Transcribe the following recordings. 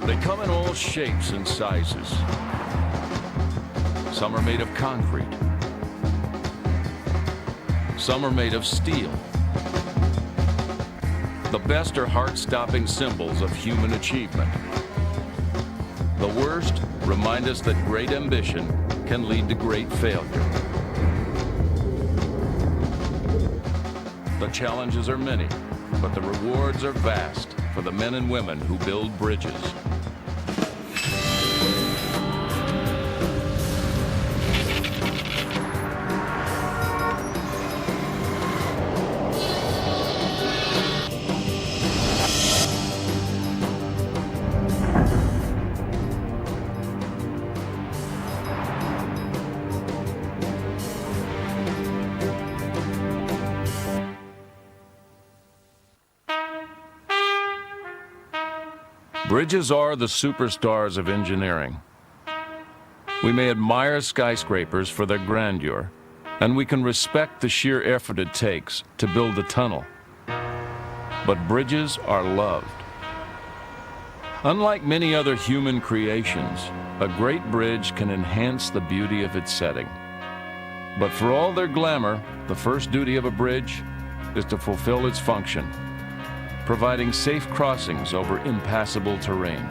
They come in all shapes and sizes. Some are made of concrete. Some are made of steel. The best are heart-stopping symbols of human achievement. The worst remind us that great ambition can lead to great failure. The challenges are many, but the rewards are vast for the men and women who build bridges. Bridges are the superstars of engineering. We may admire skyscrapers for their grandeur, and we can respect the sheer effort it takes to build a tunnel. But bridges are loved. Unlike many other human creations, a great bridge can enhance the beauty of its setting. But for all their glamour, the first duty of a bridge is to fulfill its function, providing safe crossings over impassable terrain.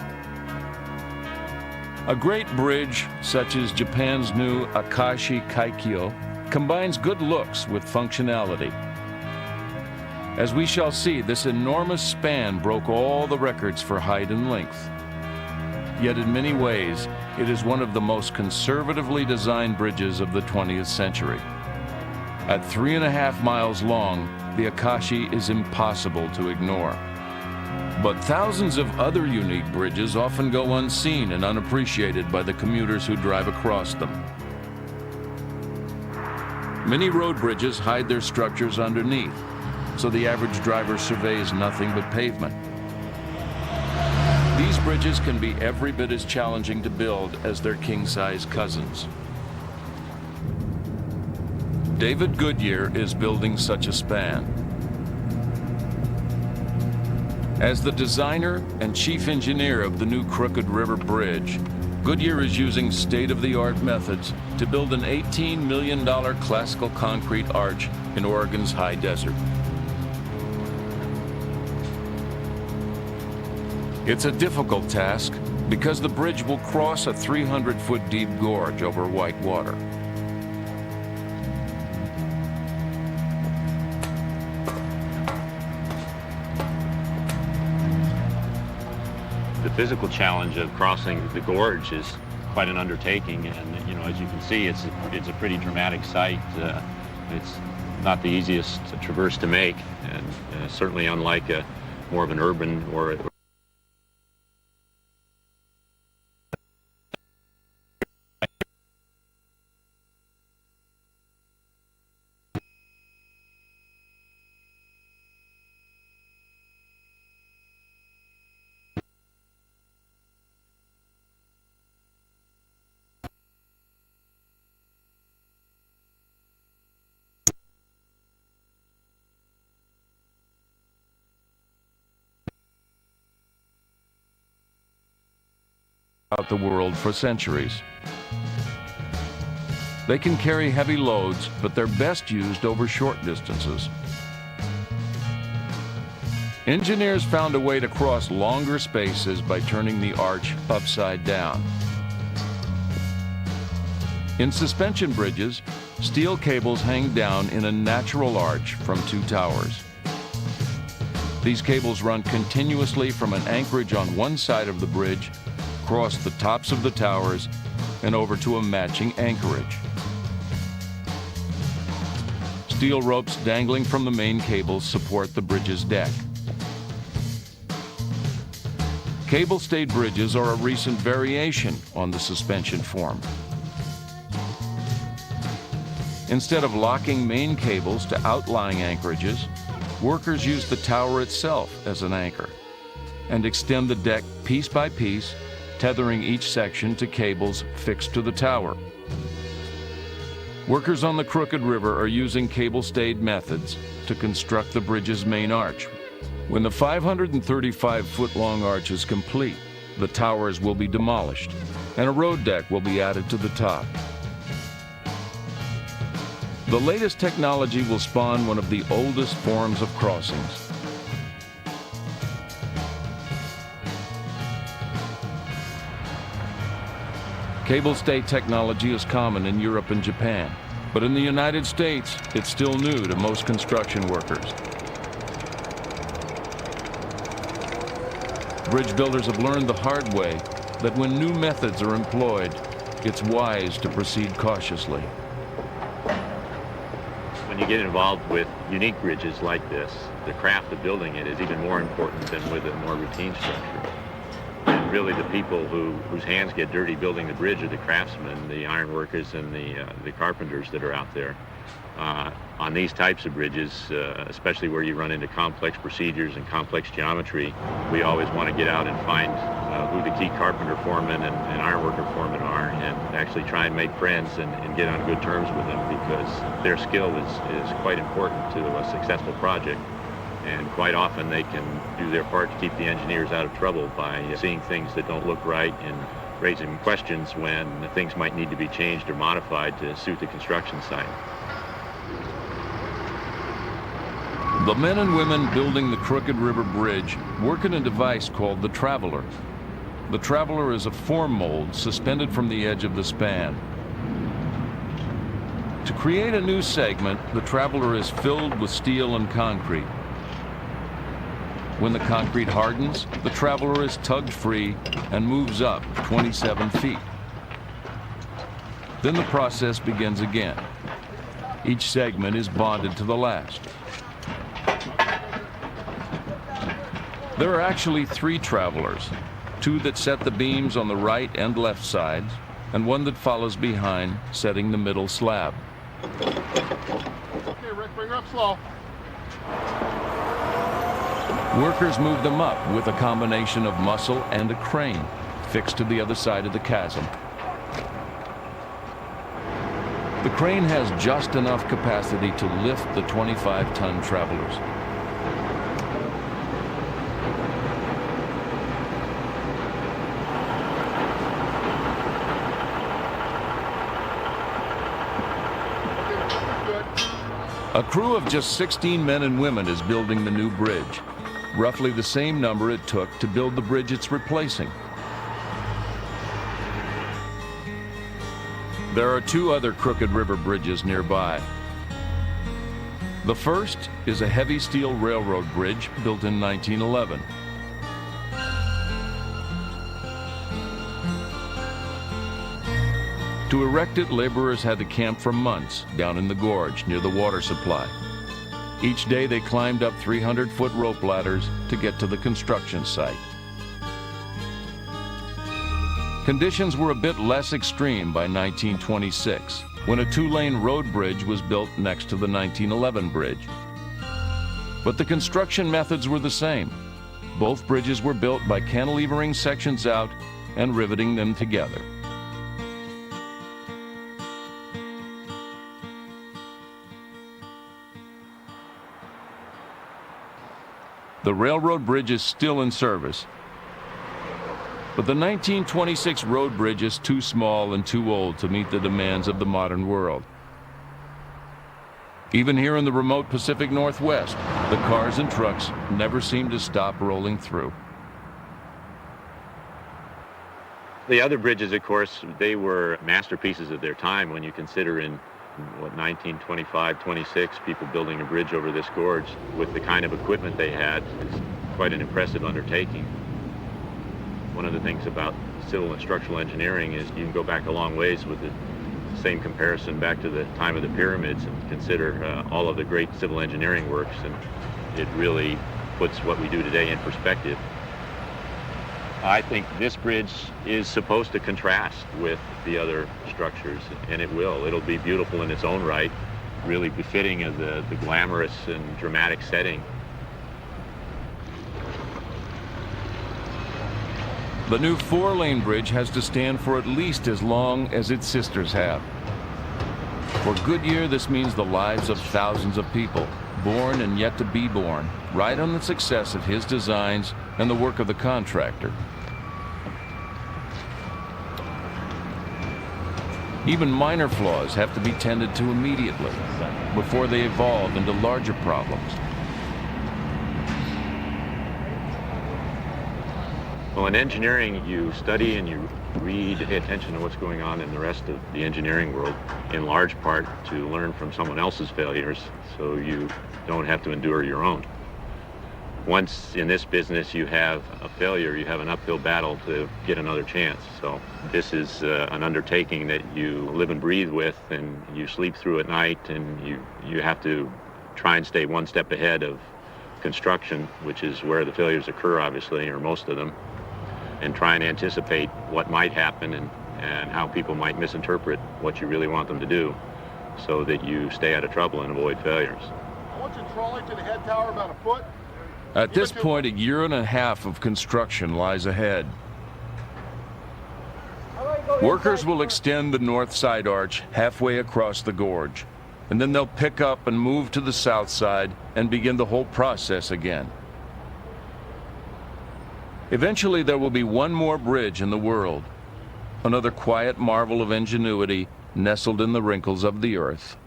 A great bridge, such as Japan's new Akashi Kaikyo, combines good looks with functionality. As we shall see, this enormous span broke all the records for height and length. Yet in many ways, it is one of the most conservatively designed bridges of the 20th century. At 3.5 miles long, the Akashi is impossible to ignore. But thousands of other unique bridges often go unseen and unappreciated by the commuters who drive across them. Many road bridges hide their structures underneath, so the average driver surveys nothing but pavement. These bridges can be every bit as challenging to build as their king-size cousins. David Goodyear is building such a span. As the designer and chief engineer of the new Crooked River Bridge, Goodyear is using state-of-the-art methods to build an $18 million classical concrete arch in Oregon's high desert. It's a difficult task because the bridge will cross a 300-foot deep gorge over white water. The physical challenge of crossing the gorge is quite an undertaking, and as you can see, it's a pretty dramatic sight. It's not the easiest traverse to make, and certainly unlike more of an urban or throughout the world for centuries. They can carry heavy loads, but they're best used over short distances. Engineers found a way to cross longer spaces by turning the arch upside down. In suspension bridges, steel cables hang down in a natural arch from two towers. These cables run continuously from an anchorage on one side of the bridge, across the tops of the towers, and over to a matching anchorage. Steel ropes dangling from the main cables support the bridge's deck. Cable-stayed bridges are a recent variation on the suspension form. Instead of locking main cables to outlying anchorages, workers use the tower itself as an anchor and extend the deck piece by piece, tethering each section to cables fixed to the tower. Workers on the Crooked River are using cable-stayed methods to construct the bridge's main arch. When the 535-foot-long arch is complete, the towers will be demolished, and a road deck will be added to the top. The latest technology will spawn one of the oldest forms of crossings. Cable stay technology is common in Europe and Japan, but in the United States, it's still new to most construction workers. Bridge builders have learned the hard way that when new methods are employed, it's wise to proceed cautiously. When you get involved with unique bridges like this, the craft of building it is even more important than with a more routine structure. And really the people whose hands get dirty building the bridge are the craftsmen, the iron workers, and the carpenters that are out there. On these types of bridges, especially where you run into complex procedures and complex geometry, we always want to get out and find who the key carpenter foremen and ironworker foremen are, and actually try and make friends and get on good terms with them, because their skill is quite important to a successful project. And quite often they can do their part to keep the engineers out of trouble by seeing things that don't look right and raising questions when things might need to be changed or modified to suit the construction site. The men and women building the Crooked River Bridge work in a device called the Traveler. The Traveler is a form mold suspended from the edge of the span. To create a new segment, the Traveler is filled with steel and concrete. When the concrete hardens, the Traveler is tugged free and moves up 27 feet. Then the process begins again. Each segment is bonded to the last. There are actually 3 Travelers, 2 that set the beams on the right and left sides, and 1 that follows behind, setting the middle slab. Okay, Rick, bring her up slow. Workers move them up with a combination of muscle and a crane fixed to the other side of the chasm. The crane has just enough capacity to lift the 25-ton Travelers. A crew of just 16 men and women is building the new bridge, roughly the same number it took to build the bridge it's replacing. There are 2 other Crooked River bridges nearby. The first is a heavy steel railroad bridge built in 1911. To erect it, laborers had to camp for months down in the gorge near the water supply. Each day they climbed up 300-foot rope ladders to get to the construction site. Conditions were a bit less extreme by 1926, when a 2-lane road bridge was built next to the 1911 bridge. But the construction methods were the same. Both bridges were built by cantilevering sections out and riveting them together. The railroad bridge is still in service, but the 1926 road bridge is too small and too old to meet the demands of the modern world. Even here in the remote Pacific Northwest, the cars and trucks never seem to stop rolling through. The other bridges, of course, they were masterpieces of their time when you consider in 1925, 26, people building a bridge over this gorge with the kind of equipment they had. It's quite an impressive undertaking. One of the things about civil and structural engineering is you can go back a long ways with the same comparison back to the time of the pyramids and consider all of the great civil engineering works, and it really puts what we do today in perspective. I think this bridge is supposed to contrast with the other structures, and it will. It'll be beautiful in its own right, really befitting of the glamorous and dramatic setting. The new 4-lane bridge has to stand for at least as long as its sisters have. For Goodyear, this means the lives of thousands of people, born and yet to be born, ride on the success of his designs and the work of the contractor. Even minor flaws have to be tended to immediately before they evolve into larger problems. Well, in engineering, you study and you read, pay attention to what's going on in the rest of the engineering world, in large part to learn from someone else's failures so you don't have to endure your own. Once in this business you have a failure, you have an uphill battle to get another chance. So this is an undertaking that you live and breathe with, and you sleep through at night, and you have to try and stay one step ahead of construction, which is where the failures occur, obviously, or most of them, and try and anticipate what might happen and how people might misinterpret what you really want them to do so that you stay out of trouble and avoid failures. I want you to trolley to the head tower about a foot. At this point, a year and a half of construction lies ahead. Workers will extend the north side arch halfway across the gorge, and then they'll pick up and move to the south side and begin the whole process again. Eventually, there will be one more bridge in the world, another quiet marvel of ingenuity nestled in the wrinkles of the earth.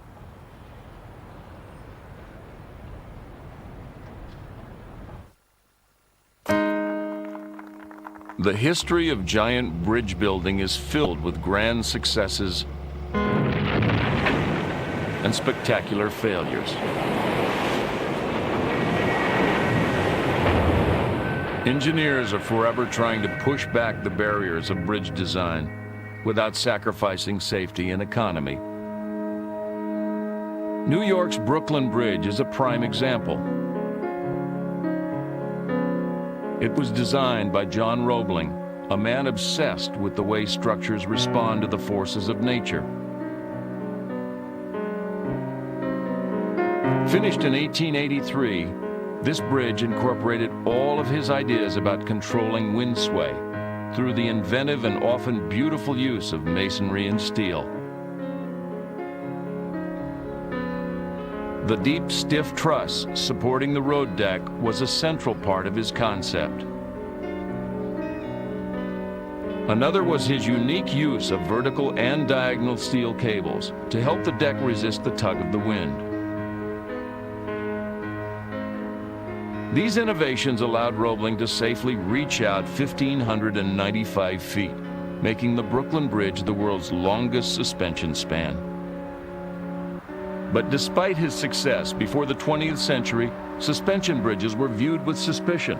The history of giant bridge building is filled with grand successes and spectacular failures. Engineers are forever trying to push back the barriers of bridge design without sacrificing safety and economy. New York's Brooklyn Bridge is a prime example. It was designed by John Roebling, a man obsessed with the way structures respond to the forces of nature. Finished in 1883, this bridge incorporated all of his ideas about controlling wind sway through the inventive and often beautiful use of masonry and steel. The deep, stiff truss supporting the road deck was a central part of his concept. Another was his unique use of vertical and diagonal steel cables to help the deck resist the tug of the wind. These innovations allowed Roebling to safely reach out 1,595 feet, making the Brooklyn Bridge the world's longest suspension span. But despite his success before the 20th century, suspension bridges were viewed with suspicion.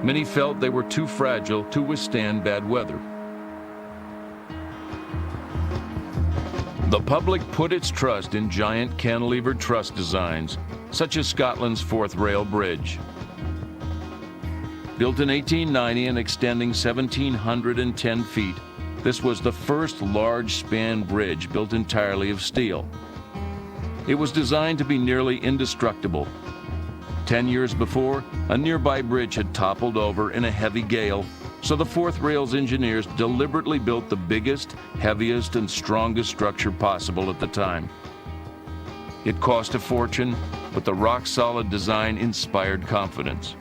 Many felt they were too fragile to withstand bad weather. The public put its trust in giant cantilevered truss designs, such as Scotland's Fourth Rail Bridge. Built in 1890 and extending 1,710 feet, this was the first large-span bridge built entirely of steel. It was designed to be nearly indestructible. 10 years before, a nearby bridge had toppled over in a heavy gale, so the Fourth Rail's engineers deliberately built the biggest, heaviest, and strongest structure possible at the time. It cost a fortune, but the rock-solid design inspired confidence.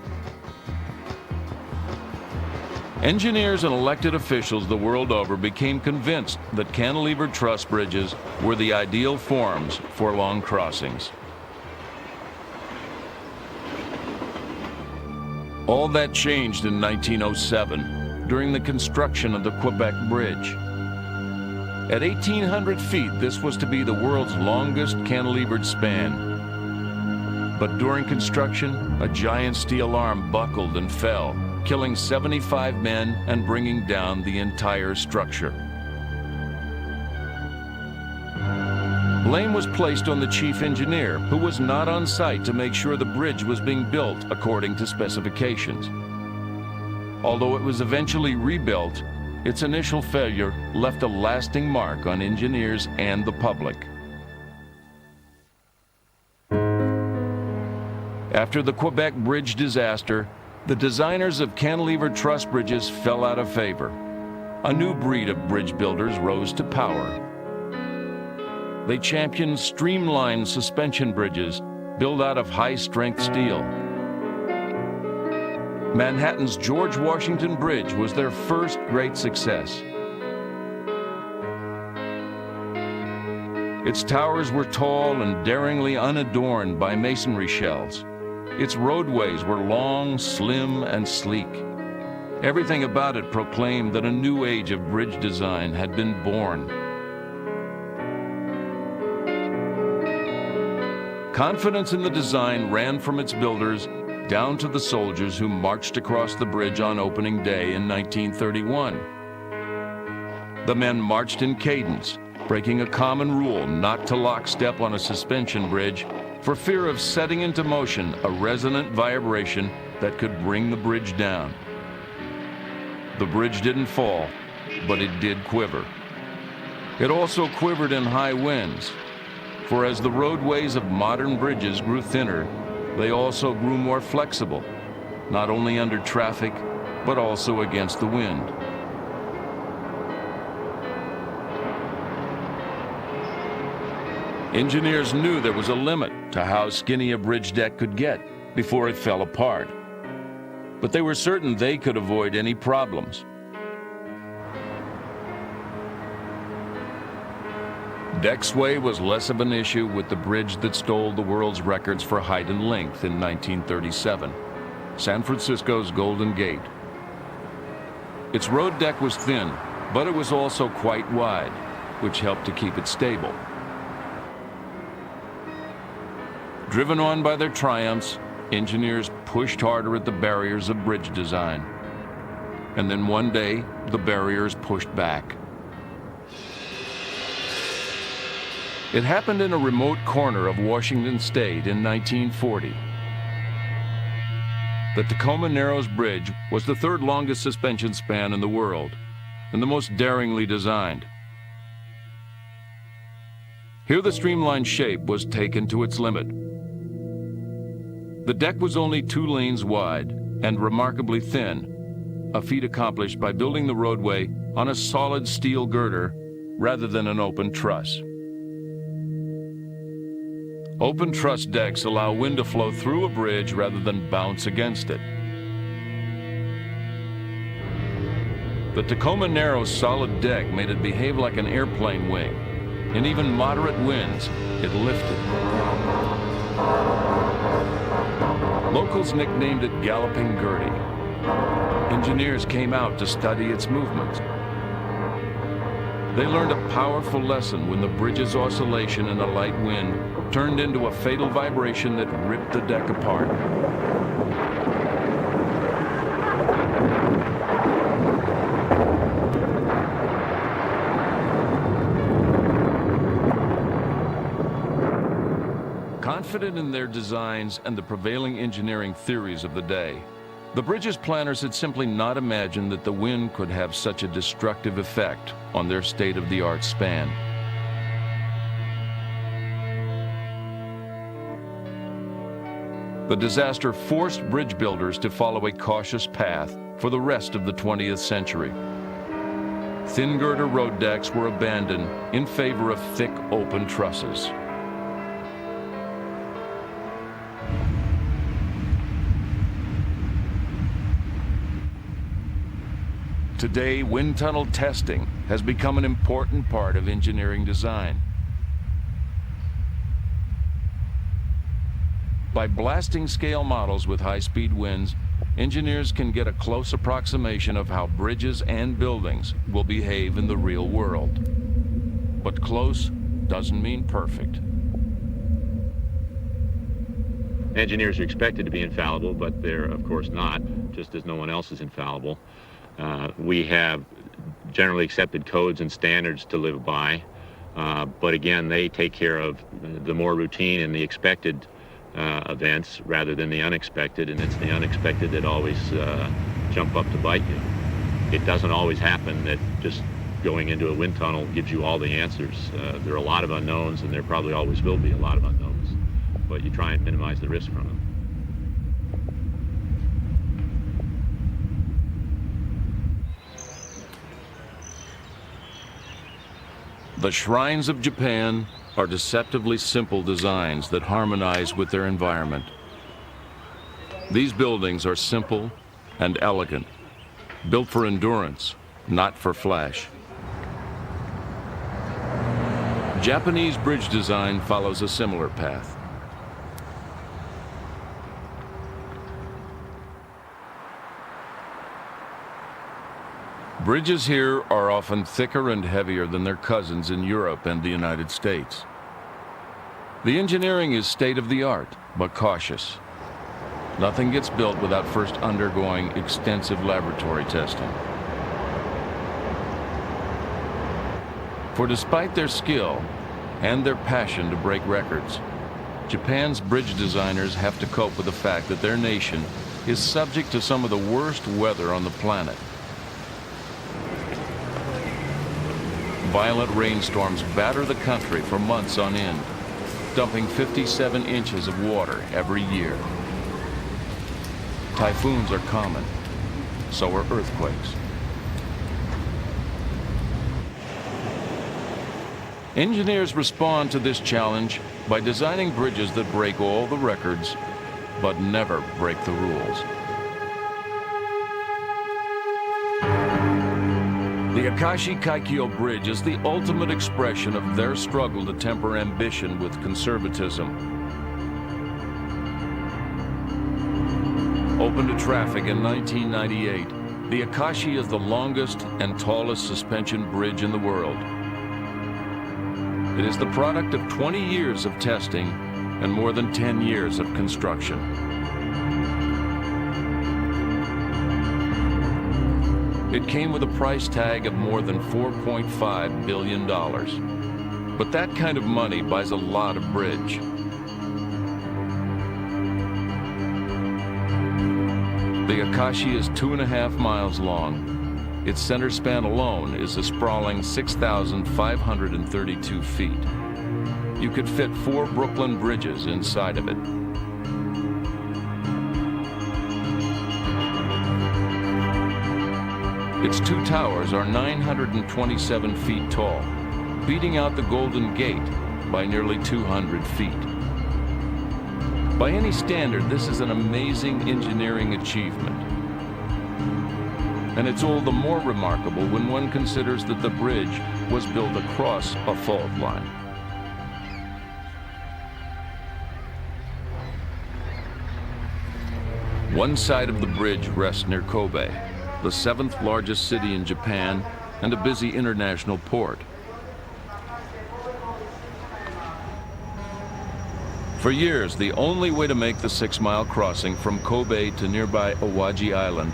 Engineers and elected officials the world over became convinced that cantilevered truss bridges were the ideal forms for long crossings. All that changed in 1907 during the construction of the Quebec Bridge. At 1,800 feet, this was to be the world's longest cantilevered span. But during construction, a giant steel arm buckled and fell, killing 75 men and bringing down the entire structure. Blame was placed on the chief engineer, who was not on site to make sure the bridge was being built according to specifications. Although it was eventually rebuilt, its initial failure left a lasting mark on engineers and the public. After the Quebec Bridge disaster, the designers of cantilevered truss bridges fell out of favor. A new breed of bridge builders rose to power. They championed streamlined suspension bridges built out of high-strength steel. Manhattan's George Washington Bridge was their first great success. Its towers were tall and daringly unadorned by masonry shells. Its roadways were long, slim, and sleek. Everything about it proclaimed that a new age of bridge design had been born. Confidence in the design ran from its builders down to the soldiers who marched across the bridge on opening day in 1931. The men marched in cadence, breaking a common rule not to lockstep on a suspension bridge for fear of setting into motion a resonant vibration that could bring the bridge down. The bridge didn't fall, but it did quiver. It also quivered in high winds, for as the roadways of modern bridges grew thinner, they also grew more flexible, not only under traffic, but also against the wind. Engineers knew there was a limit to how skinny a bridge deck could get before it fell apart. But they were certain they could avoid any problems. Deck sway was less of an issue with the bridge that stole the world's records for height and length in 1937, San Francisco's Golden Gate. Its road deck was thin, but it was also quite wide, which helped to keep it stable. Driven on by their triumphs, engineers pushed harder at the barriers of bridge design. And then one day, the barriers pushed back. It happened in a remote corner of Washington State in 1940. The Tacoma Narrows Bridge was the third longest suspension span in the world, and the most daringly designed. Here the streamlined shape was taken to its limit. The deck was only 2 lanes wide and remarkably thin, a feat accomplished by building the roadway on a solid steel girder rather than an open truss. Open truss decks allow wind to flow through a bridge rather than bounce against it. The Tacoma Narrows solid deck made it behave like an airplane wing. In even moderate winds, it lifted. Locals nicknamed it Galloping Gertie. Engineers came out to study its movements. They learned a powerful lesson when the bridge's oscillation in a light wind turned into a fatal vibration that ripped the deck apart. Confident in their designs and the prevailing engineering theories of the day, the bridge's planners had simply not imagined that the wind could have such a destructive effect on their state-of-the-art span. The disaster forced bridge builders to follow a cautious path for the rest of the 20th century. Thin girder road decks were abandoned in favor of thick open trusses. Today, wind tunnel testing has become an important part of engineering design. By blasting scale models with high-speed winds, engineers can get a close approximation of how bridges and buildings will behave in the real world. But close doesn't mean perfect. Engineers are expected to be infallible, but they're of course not, just as no one else is infallible. We have generally accepted codes and standards to live by, but again, they take care of the more routine and the expected events rather than the unexpected, and it's the unexpected that always jump up to bite you. It doesn't always happen that just going into a wind tunnel gives you all the answers. There are a lot of unknowns, and there probably always will be a lot of unknowns, but you try and minimize the risk from them. The shrines of Japan are deceptively simple designs that harmonize with their environment. These buildings are simple and elegant, built for endurance, not for flash. Japanese bridge design follows a similar path. Bridges here are often thicker and heavier than their cousins in Europe and the United States. The engineering is state-of-the-art, but cautious. Nothing gets built without first undergoing extensive laboratory testing. For despite their skill and their passion to break records, Japan's bridge designers have to cope with the fact that their nation is subject to some of the worst weather on the planet. Violent rainstorms batter the country for months on end, dumping 57 inches of water every year. Typhoons are common, so are earthquakes. Engineers respond to this challenge by designing bridges that break all the records, but never break the rules. The Akashi Kaikyo Bridge is the ultimate expression of their struggle to temper ambition with conservatism. Opened to traffic in 1998, the Akashi is the longest and tallest suspension bridge in the world. It is the product of 20 years of testing and more than 10 years of construction. It came with a price tag of more than $4.5 billion. But that kind of money buys a lot of bridge. The Akashi is 2.5 miles long. Its center span alone is a sprawling 6,532 feet. You could fit 4 Brooklyn bridges inside of it. Its 2 towers are 927 feet tall, beating out the Golden Gate by nearly 200 feet. By any standard, this is an amazing engineering achievement. And it's all the more remarkable when one considers that the bridge was built across a fault line. One side of the bridge rests near Kobe, the 7th largest city in Japan and a busy international port. For years, the only way to make the 6-mile crossing from Kobe to nearby Awaji Island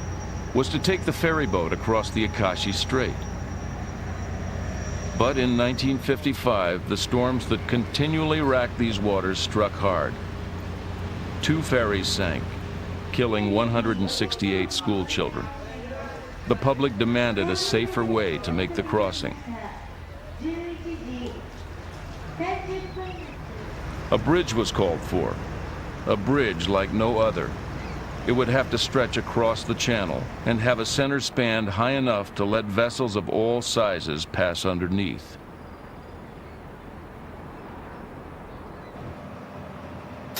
was to take the ferry boat across the Akashi Strait. But in 1955, the storms that continually racked these waters struck hard. 2 ferries sank, killing 168 school children. The public demanded a safer way to make the crossing. A bridge was called for, a bridge like no other. It would have to stretch across the channel and have a center span high enough to let vessels of all sizes pass underneath.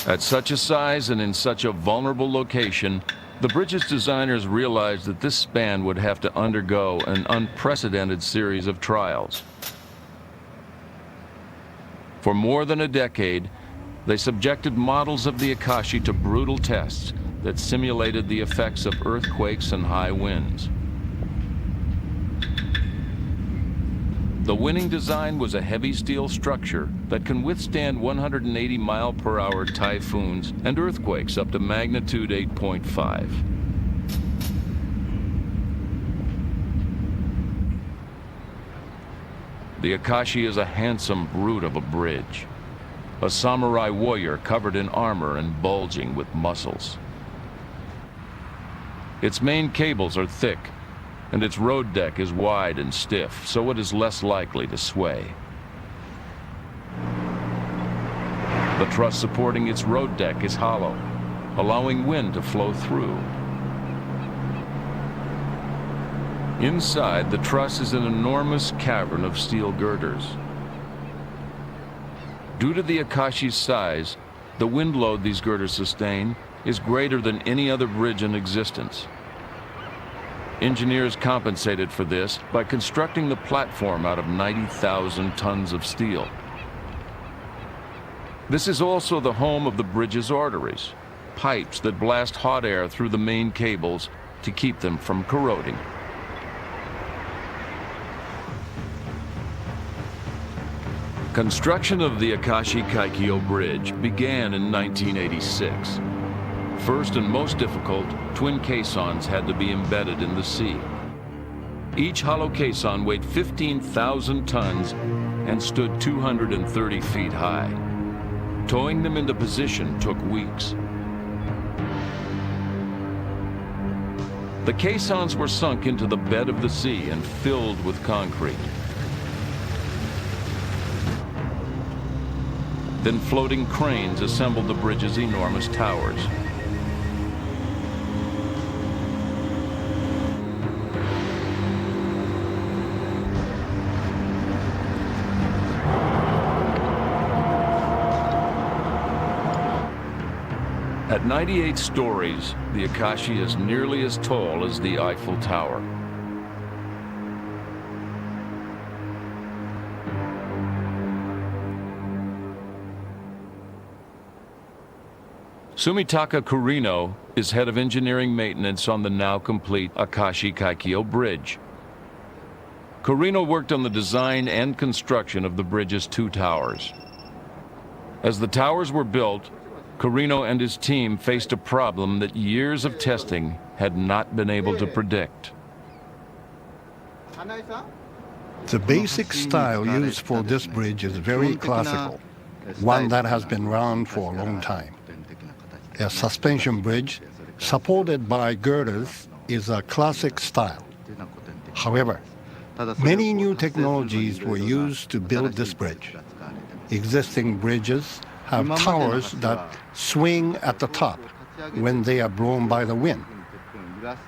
At such a size and in such a vulnerable location, the bridge's designers realized that this span would have to undergo an unprecedented series of trials. For more than a decade, they subjected models of the Akashi to brutal tests that simulated the effects of earthquakes and high winds. The winning design was a heavy steel structure that can withstand 180-mile-per-hour typhoons and earthquakes up to magnitude 8.5. The Akashi is a handsome brute of a bridge, a samurai warrior covered in armor and bulging with muscles. Its main cables are thick, and its road deck is wide and stiff, so it is less likely to sway. The truss supporting its road deck is hollow, allowing wind to flow through. Inside, the truss is an enormous cavern of steel girders. Due to the Akashi's size, the wind load these girders sustain is greater than any other bridge in existence. Engineers compensated for this by constructing the platform out of 90,000 tons of steel, This is also the home of the bridge's arteries, pipes that blast hot air through the main cables to keep them from corroding. Construction of the Akashi-Kaikyo Bridge began in 1986. First and most difficult, twin caissons had to be embedded in the sea. Each hollow caisson weighed 15,000 tons and stood 230 feet high. Towing them into position took weeks. The caissons were sunk into the bed of the sea and filled with concrete. Then floating cranes assembled the bridge's enormous towers. At 98 stories, the Akashi is nearly as tall as the Eiffel Tower. Sumitaka Kurino is head of engineering maintenance on the now complete Akashi-Kaikyo Bridge. Kurino worked on the design and construction of the bridge's two towers. As the towers were built, Kurino and his team faced a problem that years of testing had not been able to predict. The basic style used for this bridge is very classical, one that has been around for a long time. A suspension bridge supported by girders is a classic style. However, many new technologies were used to build this bridge. Existing bridges have towers that swing at the top when they are blown by the wind.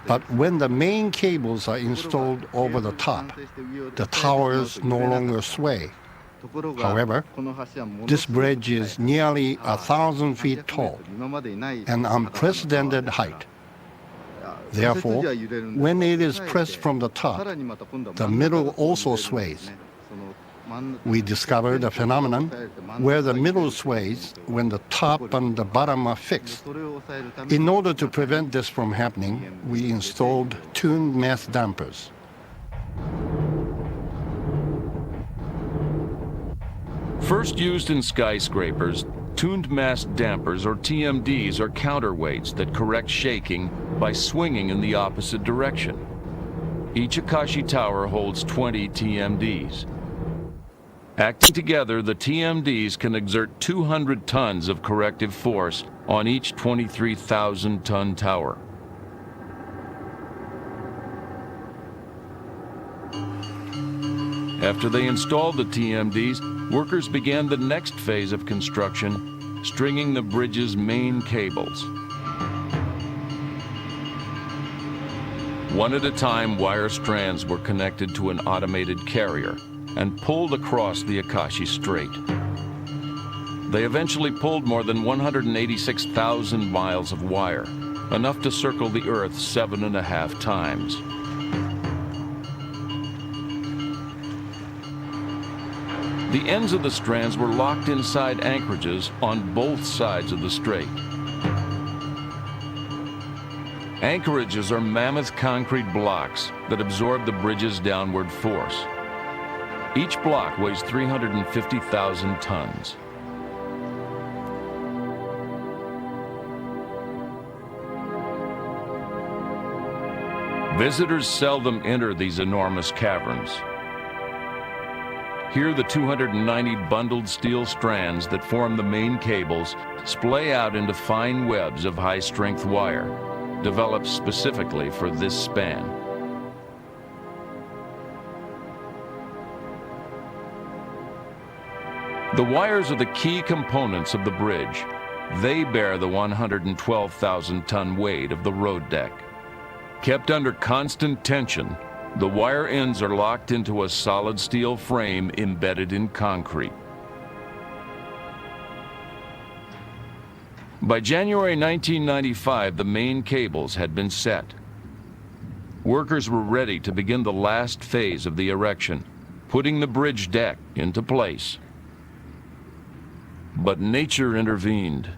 But when the main cables are installed over the top, the towers no longer sway. However, this bridge is nearly 1,000 feet tall, an unprecedented height. Therefore, when it is pressed from the top, the middle also sways. We discovered a phenomenon where the middle sways when the top and the bottom are fixed. In order to prevent this from happening, we installed tuned mass dampers. First used in skyscrapers, tuned mass dampers, or TMDs, are counterweights that correct shaking by swinging in the opposite direction. Each Akashi tower holds 20 TMDs. Acting together, the TMDs can exert 200 tons of corrective force on each 23,000-ton tower. After they installed the TMDs, workers began the next phase of construction, stringing the bridge's main cables. One at a time, wire strands were connected to an automated carrier and pulled across the Akashi Strait. They eventually pulled more than 186,000 miles of wire, enough to circle the Earth 7.5 times. The ends of the strands were locked inside anchorages on both sides of the strait. Anchorages are mammoth concrete blocks that absorb the bridge's downward force. Each block weighs 350,000 tons. Visitors seldom enter these enormous caverns. Here, the 290 bundled steel strands that form the main cables splay out into fine webs of high-strength wire, developed specifically for this span. The wires are the key components of the bridge. They bear the 112,000-ton weight of the road deck. Kept under constant tension, the wire ends are locked into a solid steel frame embedded in concrete. By January 1995, the main cables had been set. Workers were ready to begin the last phase of the erection, putting the bridge deck into place. But nature intervened.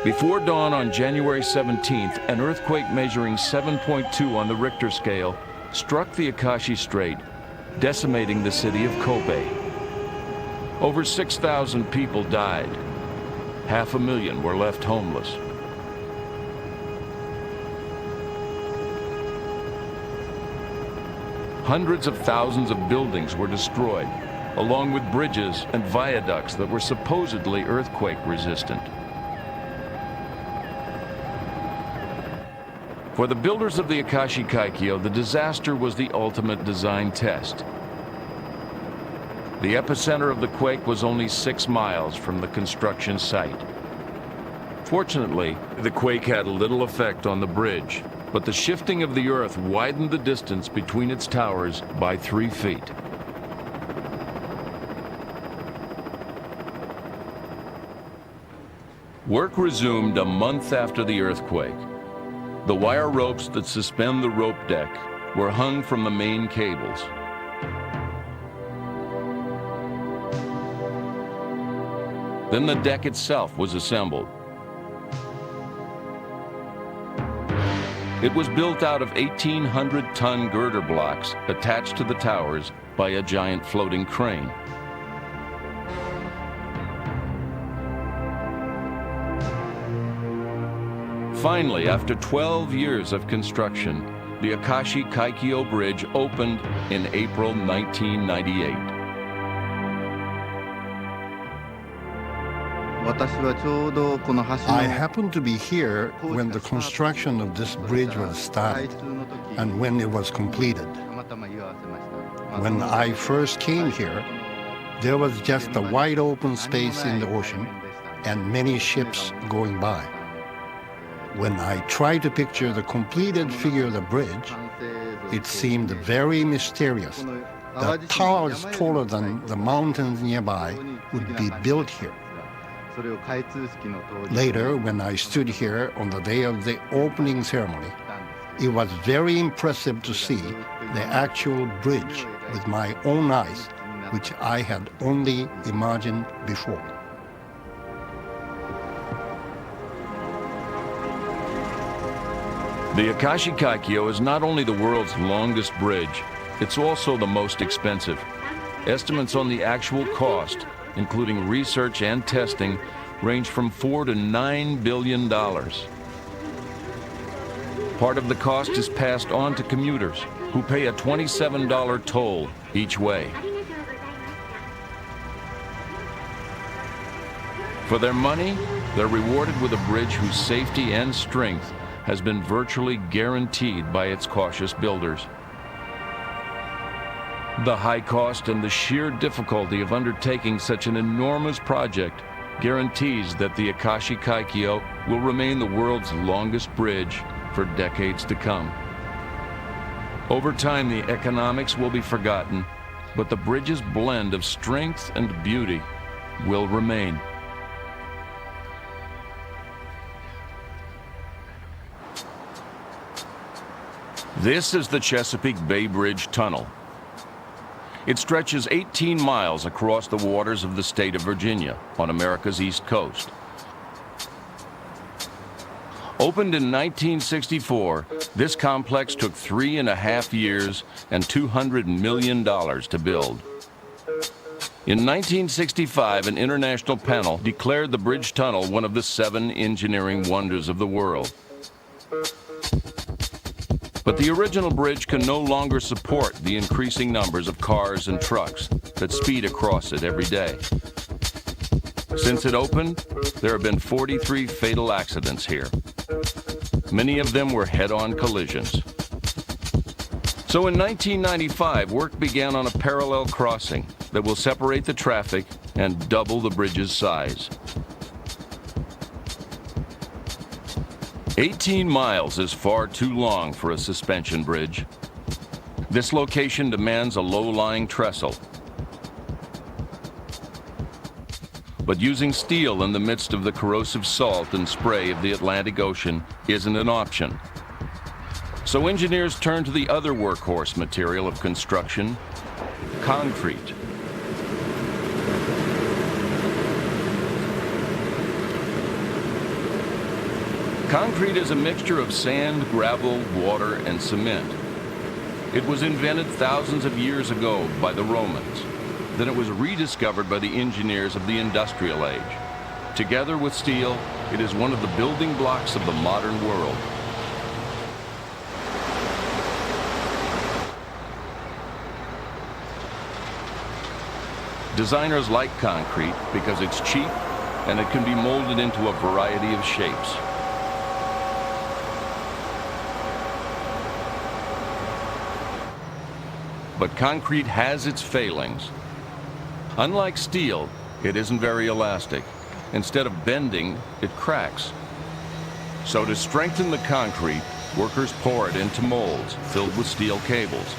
Before dawn on January 17th, an earthquake measuring 7.2 on the Richter scale struck the Akashi Strait, decimating the city of Kobe. Over 6,000 people died. 500,000 were left homeless. Hundreds of thousands of buildings were destroyed, along with bridges and viaducts that were supposedly earthquake resistant. For the builders of the Akashi Kaikyo, the disaster was the ultimate design test. The epicenter of the quake was only 6 miles from the construction site. Fortunately, the quake had little effect on the bridge, but the shifting of the earth widened the distance between its towers by 3 feet. Work resumed a month after the earthquake. The wire ropes that suspend the rope deck were hung from the main cables. Then the deck itself was assembled. It was built out of 1,800-ton girder blocks attached to the towers by a giant floating crane. Finally, after 12 years of construction, the Akashi Kaikyo Bridge opened in April 1998. I happened to be here when the construction of this bridge was started and when it was completed. When I first came here, there was just a wide open space in the ocean and many ships going by. When I tried to picture the completed figure of the bridge, it seemed very mysterious that towers taller than the mountains nearby would be built here. Later, when I stood here on the day of the opening ceremony, it was very impressive to see the actual bridge with my own eyes, which I had only imagined before. The Akashi Kaikyo is not only the world's longest bridge, it's also the most expensive. Estimates on the actual cost, including research and testing, range from $4 to $9 billion. Part of the cost is passed on to commuters, who pay a $27 toll each way. For their money, they're rewarded with a bridge whose safety and strength has been virtually guaranteed by its cautious builders. The high cost and the sheer difficulty of undertaking such an enormous project guarantees that the Akashi Kaikyo will remain the world's longest bridge for decades to come. Over time, the economics will be forgotten, but the bridge's blend of strength and beauty will remain. This is the Chesapeake Bay Bridge Tunnel. It stretches 18 miles across the waters of the state of Virginia on America's East Coast. Opened in 1964, this complex took 3.5 years and $200 million to build. In 1965, an international panel declared the bridge tunnel one of the 7 engineering wonders of the world. But the original bridge can no longer support the increasing numbers of cars and trucks that speed across it every day. Since it opened, there have been 43 fatal accidents here. Many of them were head-on collisions. So in 1995, work began on a parallel crossing that will separate the traffic and double the bridge's size. 18 miles is far too long for a suspension bridge. This location demands a low-lying trestle. But using steel in the midst of the corrosive salt and spray of the Atlantic Ocean isn't an option. So engineers turn to the other workhorse material of construction, concrete. Concrete is a mixture of sand, gravel, water, and cement. It was invented thousands of years ago by the Romans. Then it was rediscovered by the engineers of the industrial age. Together with steel, it is one of the building blocks of the modern world. Designers like concrete because it's cheap and it can be molded into a variety of shapes. But concrete has its failings. Unlike steel, it isn't very elastic. Instead of bending, it cracks. So to strengthen the concrete, workers pour it into molds filled with steel cables.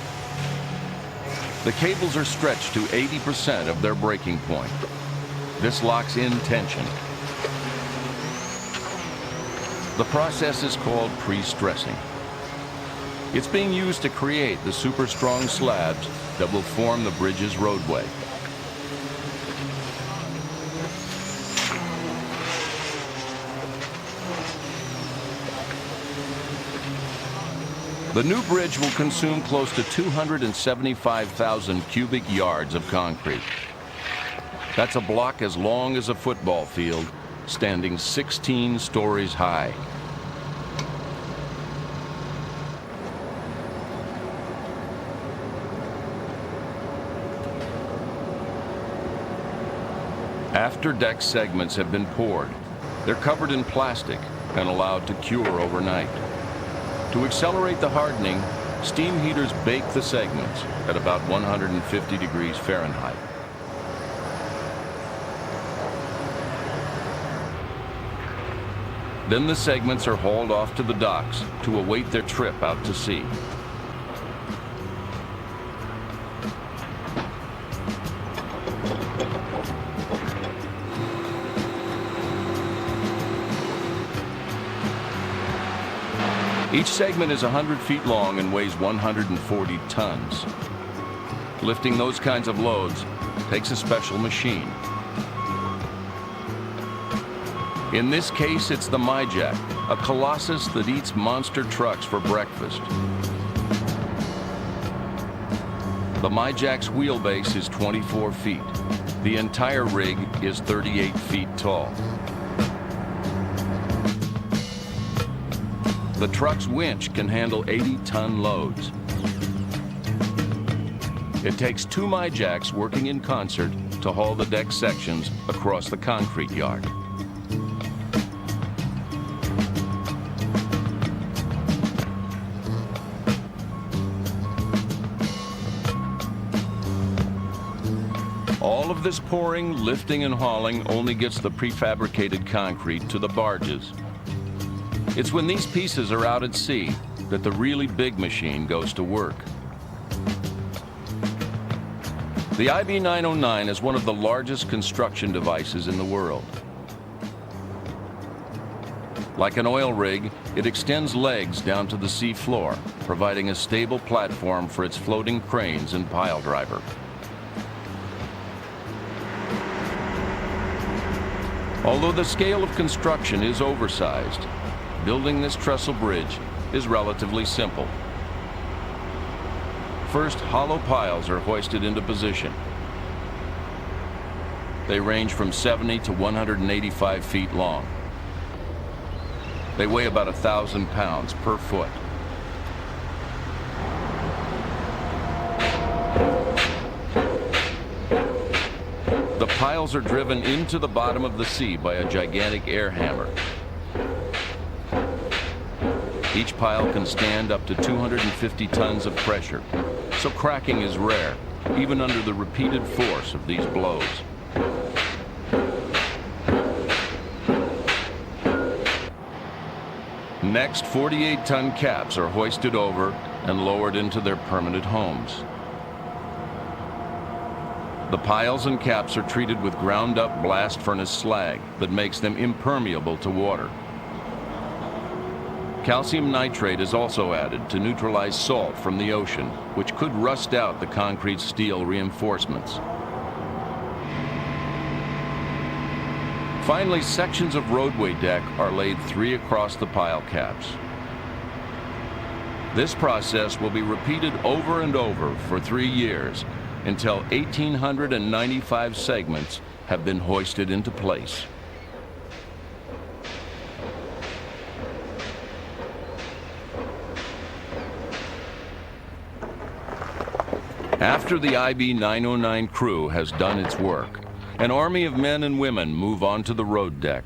The cables are stretched to 80% of their breaking point. This locks in tension. The process is called pre-stressing. It's being used to create the super strong slabs that will form the bridge's roadway. The new bridge will consume close to 275,000 cubic yards of concrete. That's a block as long as a football field, standing 16 stories high. After deck segments have been poured, they're covered in plastic and allowed to cure overnight. To accelerate the hardening, steam heaters bake the segments at about 150 degrees Fahrenheit. Then the segments are hauled off to the docks to await their trip out to sea. Each segment is 100 feet long and weighs 140 tons. Lifting those kinds of loads takes a special machine. In this case, it's the MyJack, a colossus that eats monster trucks for breakfast. The MyJack's wheelbase is 24 feet. The entire rig is 38 feet tall. The truck's winch can handle 80-ton loads. It takes two MyJacks working in concert to haul the deck sections across the concrete yard. All of this pouring, lifting, and hauling only gets the prefabricated concrete to the barges. It's when these pieces are out at sea that the really big machine goes to work. The IB-909 is one of the largest construction devices in the world. Like an oil rig, it extends legs down to the sea floor, providing a stable platform for its floating cranes and pile driver. Although the scale of construction is oversized, building this trestle bridge is relatively simple. First, hollow piles are hoisted into position. They range from 70 to 185 feet long. They weigh about 1,000 pounds per foot. The piles are driven into the bottom of the sea by a gigantic air hammer. Each pile can stand up to 250 tons of pressure, so cracking is rare, even under the repeated force of these blows. Next, 48-ton caps are hoisted over and lowered into their permanent homes. The piles and caps are treated with ground-up blast furnace slag that makes them impermeable to water. Calcium nitrate is also added to neutralize salt from the ocean, which could rust out the concrete steel reinforcements. Finally, sections of roadway deck are laid 3 across the pile caps. This process will be repeated over and over for 3 years until 1,895 segments have been hoisted into place. After the IB 909 crew has done its work, an army of men and women move onto the road deck.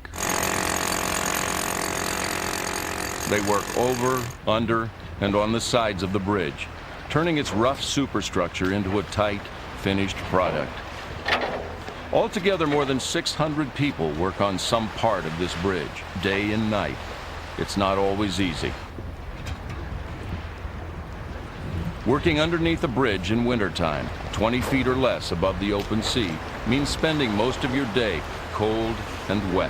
They work over, under, and on the sides of the bridge, turning its rough superstructure into a tight, finished product. Altogether, more than 600 people work on some part of this bridge, day and night. It's not always easy. Working underneath a bridge in wintertime, 20 feet or less above the open sea, means spending most of your day cold and wet.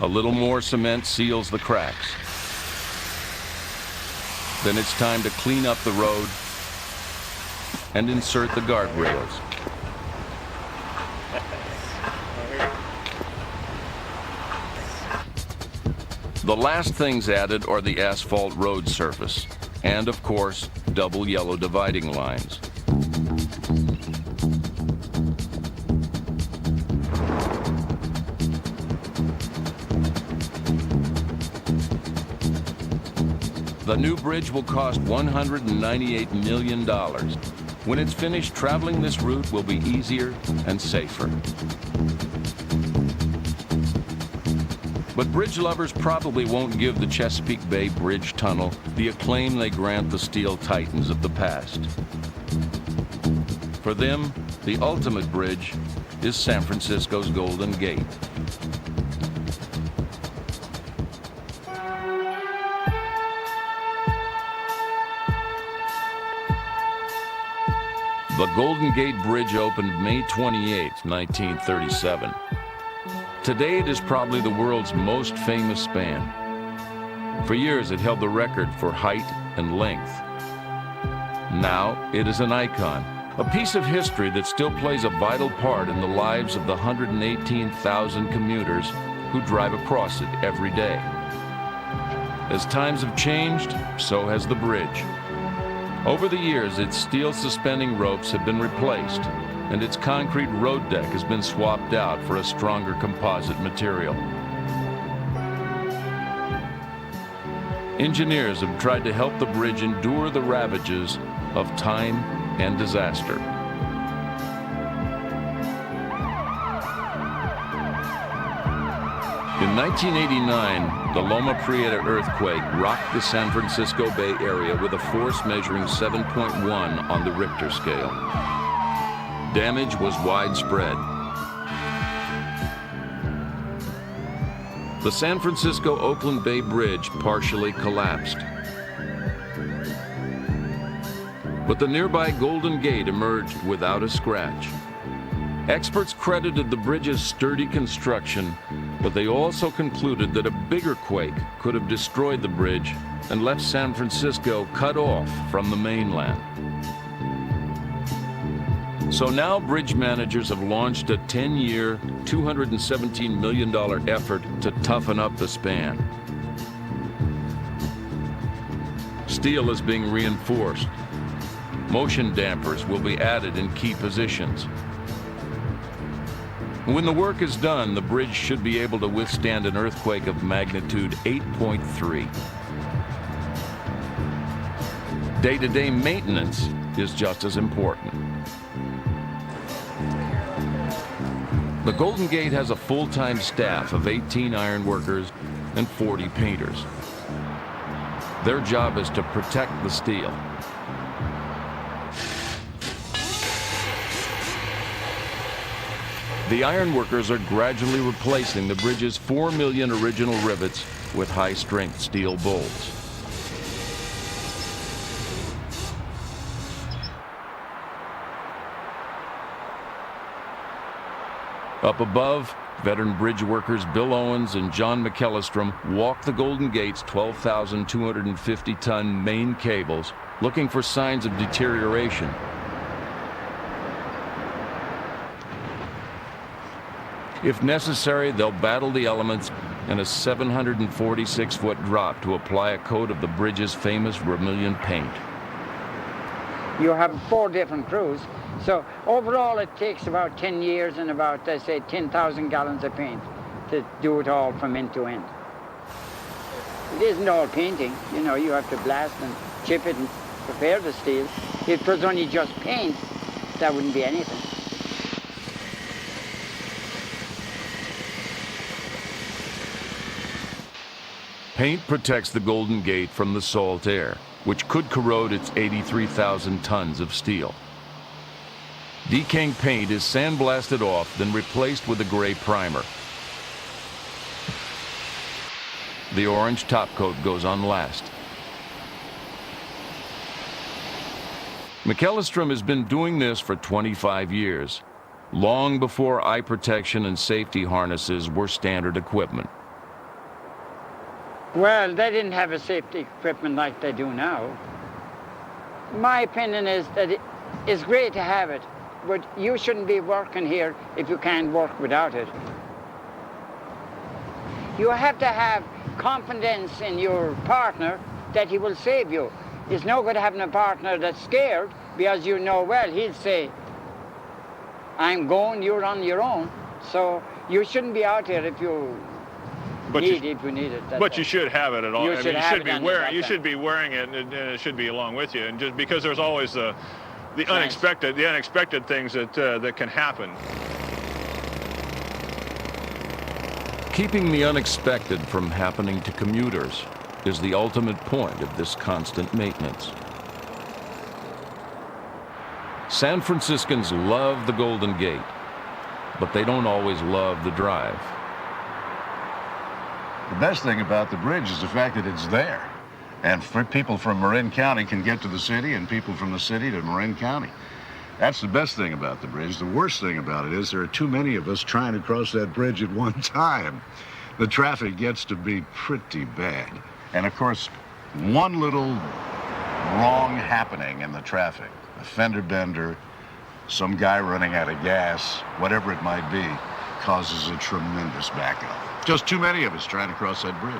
A little more cement seals the cracks. Then it's time to clean up the road and insert the guardrails. The last things added are the asphalt road surface and, of course, double yellow dividing lines. The new bridge will cost $198 million. When it's finished, traveling this route will be easier and safer. But bridge lovers probably won't give the Chesapeake Bay Bridge Tunnel the acclaim they grant the steel titans of the past. For them, the ultimate bridge is San Francisco's Golden Gate. The Golden Gate Bridge opened May 28, 1937. Today it is probably the world's most famous span. For years it held the record for height and length. Now it is an icon, a piece of history that still plays a vital part in the lives of the 118,000 commuters who drive across it every day. As times have changed, so has the bridge. Over the years, its steel suspending ropes have been replaced, and its concrete road deck has been swapped out for a stronger composite material. Engineers have tried to help the bridge endure the ravages of time and disaster. In 1989, the Loma Prieta earthquake rocked the San Francisco Bay Area with a force measuring 7.1 on the Richter scale. Damage was widespread. The San Francisco-Oakland Bay Bridge partially collapsed. But the nearby Golden Gate emerged without a scratch. Experts credited the bridge's sturdy construction, but they also concluded that a bigger quake could have destroyed the bridge and left San Francisco cut off from the mainland. So now bridge managers have launched a 10-year, $217 million effort to toughen up the span. Steel is being reinforced. Motion dampers will be added in key positions. When the work is done, the bridge should be able to withstand an earthquake of magnitude 8.3. Day-to-day maintenance is just as important. The Golden Gate has a full-time staff of 18 ironworkers and 40 painters. Their job is to protect the steel. The ironworkers are gradually replacing the bridge's 4 million original rivets with high-strength steel bolts. Up above, veteran bridge workers Bill Owens and John McEllistrom walk the Golden Gate's 12,250-ton main cables, looking for signs of deterioration. If necessary, they'll battle the elements in a 746-foot drop to apply a coat of the bridge's famous vermilion paint. You have 4 different crews, so overall it takes about 10 years and about, I say, 10,000 gallons of paint to do it all from end to end. It isn't all painting, you know, you have to blast and chip it and prepare the steel. If it was only just paint, that wouldn't be anything. Paint protects the Golden Gate from the salt air, which could corrode its 83,000 tons of steel. Decaying paint is sandblasted off, then replaced with a gray primer. The orange top coat goes on last. McEllistrom has been doing this for 25 years, long before eye protection and safety harnesses were standard equipment. Well, they didn't have a safety equipment like they do now. My opinion is that it's great to have it, but you shouldn't be working here if you can't work without it. You have to have confidence in your partner that he will save you. It's no good having a partner that's scared because you know, well, he'll say, I'm going, you're on your own. So you shouldn't be out here if you need it. But you should have it at all. You You should be wearing it, and it should be along with you. And just because there's always the unexpected things that can happen. Keeping the unexpected from happening to commuters is the ultimate point of this constant maintenance. San Franciscans love the Golden Gate, but they don't always love the drive. The best thing about the bridge is the fact that it's there. And people from Marin County can get to the city, and people from the city to Marin County. That's the best thing about the bridge. The worst thing about it is there are too many of us trying to cross that bridge at one time. The traffic gets to be pretty bad. And of course, one little wrong happening in the traffic, a fender bender, some guy running out of gas, whatever it might be, causes a tremendous backup. Just too many of us trying to cross that bridge.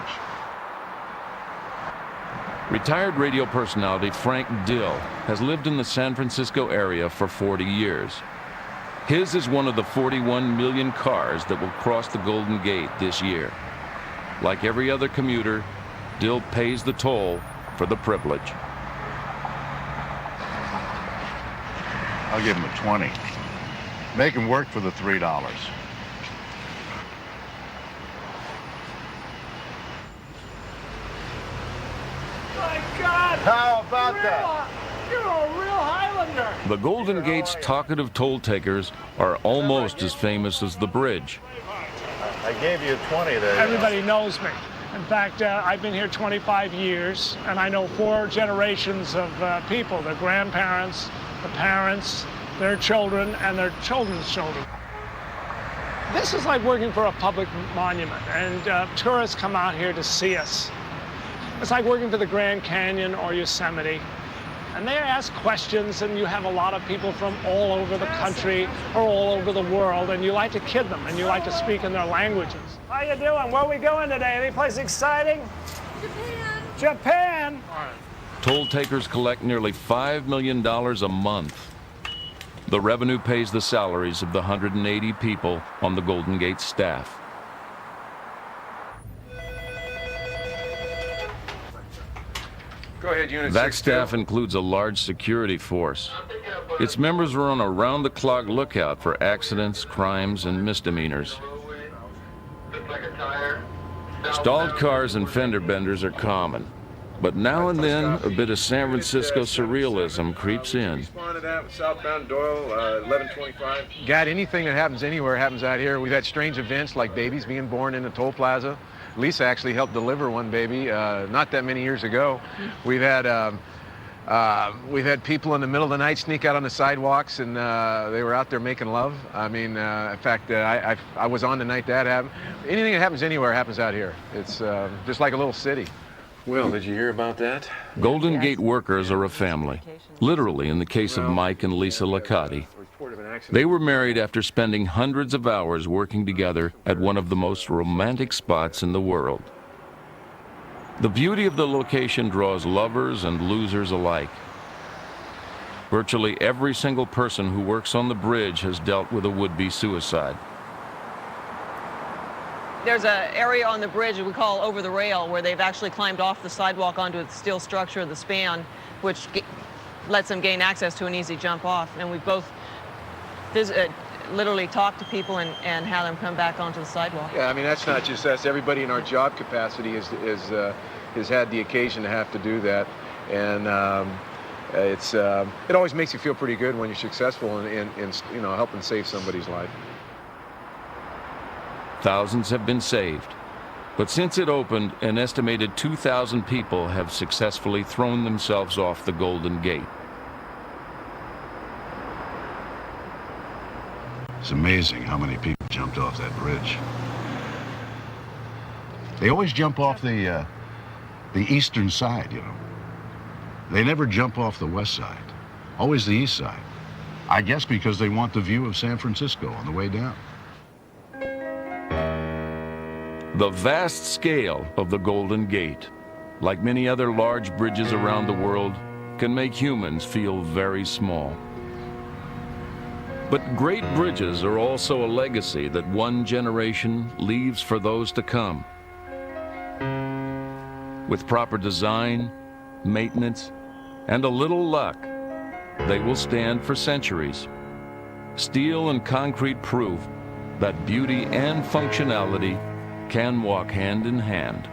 Retired radio personality Frank Dill has lived in the San Francisco area for 40 years. His is one of the 41 million cars that will cross the Golden Gate this year. Like every other commuter, Dill pays the toll for the privilege. I'll give him a 20. Make him work for the $3. My God! How about that? You're a real Highlander! The Golden Gate's talkative toll takers are almost as famous as the bridge. I gave you a 20 there. Everybody knows me. In fact, I've been here 25 years, and I know 4 generations of people, their grandparents, the parents, their children, and their children's children. This is like working for a public monument, and tourists come out here to see us. It's like working for the Grand Canyon or Yosemite. And they ask questions, and you have a lot of people from all over the country or all over the world, and you like to kid them, and you like to speak in their languages. How you doing? Where are we going today? Any place exciting? Japan. Japan? Toll takers collect nearly $5 million a month. The revenue pays the salaries of the 180 people on the Golden Gate staff. Go ahead, Unit That 6-2. staff includes a large security force. Its members are on a round-the-clock lookout for accidents, crimes, and misdemeanors. Stalled cars and fender benders are common, but now and then a bit of San Francisco surrealism creeps in. Responded at with southbound Doyle, 1125. God, anything that happens anywhere happens out here. We've had strange events like babies being born in the toll plaza. Lisa actually helped deliver one baby not that many years ago. We've had people in the middle of the night sneak out on the sidewalks, and they were out there making love. I mean, in fact, I was on the night that happened. Anything that happens anywhere happens out here. It's just like a little city. Will, did you hear about that? Golden Gate workers are a family, literally in the case of Mike and Lisa Licati. They were married after spending hundreds of hours working together at one of the most romantic spots in the world. The beauty of the location draws lovers and losers alike. Virtually every single person who works on the bridge has dealt with a would-be suicide. There's an area on the bridge that we call over the rail where they've actually climbed off the sidewalk onto the steel structure of the span, which lets them gain access to an easy jump off. And we both literally talk to people and have them come back onto the sidewalk. Yeah, I mean, that's not just us. Everybody in our job capacity has had the occasion to have to do that. And it always makes you feel pretty good when you're successful in helping save somebody's life. Thousands have been saved. But since it opened, an estimated 2,000 people have successfully thrown themselves off the Golden Gate. It's amazing how many people jumped off that bridge. They always jump off the eastern side, you know. They never jump off the west side, always the east side. I guess because they want the view of San Francisco on the way down. The vast scale of the Golden Gate, like many other large bridges around the world, can make humans feel very small. But great bridges are also a legacy that one generation leaves for those to come. With proper design, maintenance, and a little luck, they will stand for centuries. Steel and concrete proof that beauty and functionality can walk hand in hand.